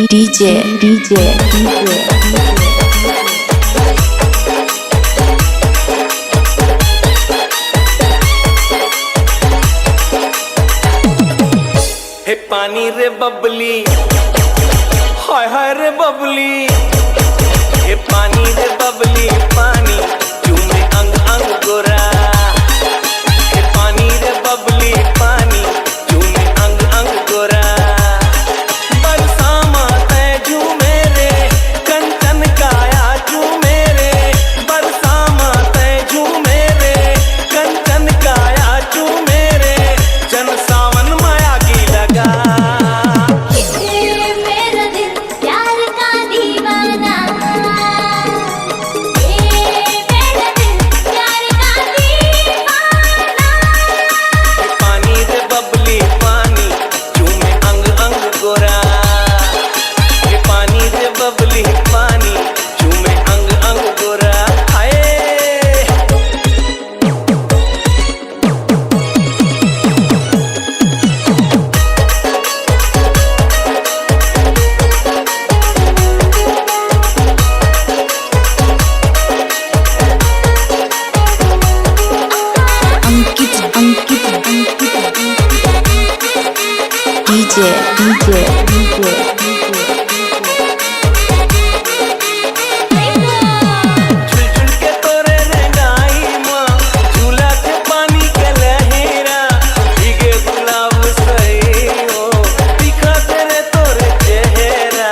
DJ हे पानी रे बबली, हाय हाय रे बबली, हे पानी रे बबली, पानी चूमे अंग अंग गोरा। हे पानी रे बबली, पानी चूमे अंग अंग गोरा। बरसामा तय झूमे रे, कंचन काया झूमे रे। बरसामा तय झूमे रे, कंचन काया झूमे रे। जन सावन माया की लगा, मेरा दिल प्यार का दीवाना, मेरा दिल प्यार का दीवाना। पानी रे बबली, पानी चूमे अंग अंग गोरा। ये पानी रे बबली, पानी चूमे अंग अंग गोरा। हाय DJ झुलझुल के तोरे रंगाई माँ, झूला के पानी के लहेरा। भीगे गुलाब सही हो, दिखा तेरे तोरे चेहरा।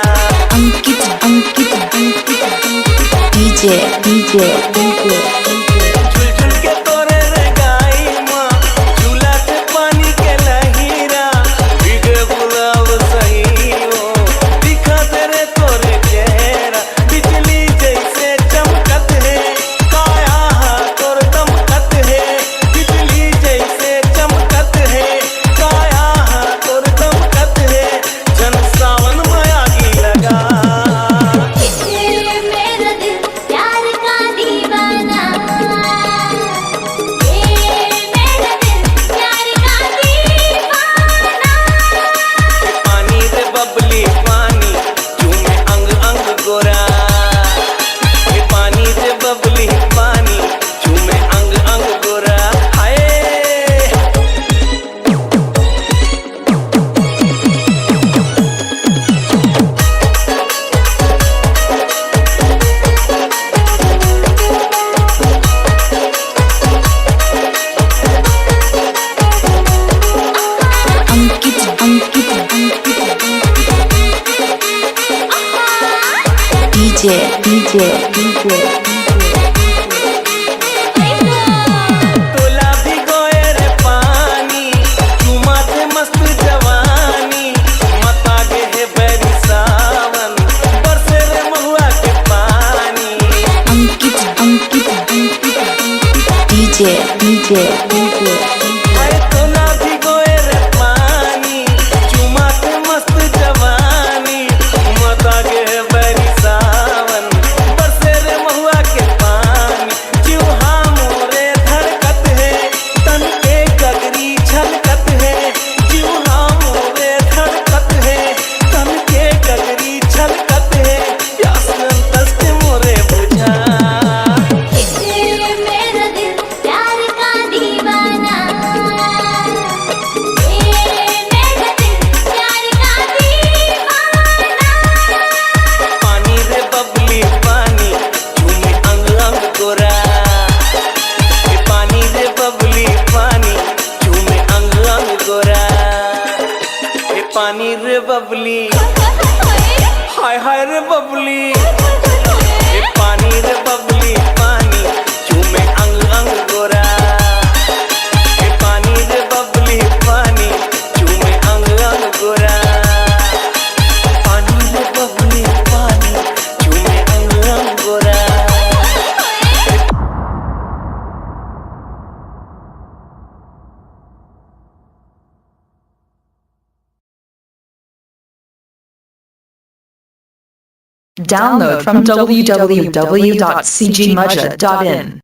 DJ झुलझुल के तोरे रंगाई माँ, झूला के पानी के लहीरा। भीगे गुलाब सही हो, दिखा तेरे तोरे चेहरा। बिजली जैसे चमकत है, काया तोर दमकत है। बिजली जैसे चमकत है, काया तोर दमकत है। जन सावन माया की लगा, मेरा दिल प्यार का दीवाना, मेरा दिल प्यार का दीवाना। पानी रे बबली, पानी चूमे अंग अंग गोरा। ये पानी रे बबली, पानी चूमे अंग अंग गोरा। हाय DJ तोला भिगोए रे पानी, चूमा थे मस्त जवानी। मता गे है बैरी सावन, बरसे रे महुआ के पानी। DJ हाय तोला भिगोए रे पानी, चूमा थे मस्त जवानी। मता गे है बैरी सावन, बरसे रे महुआ के पानी। जीवा मोरे धड़कत है, तन के गगरी छलकत है। जीवा मोरे धड़कत है, तन के गगरी छलकत है। प्यास अंतस मोरे बुझा, मेरा दिल प्यार का दीवाना, Download from www.cgmudja.in.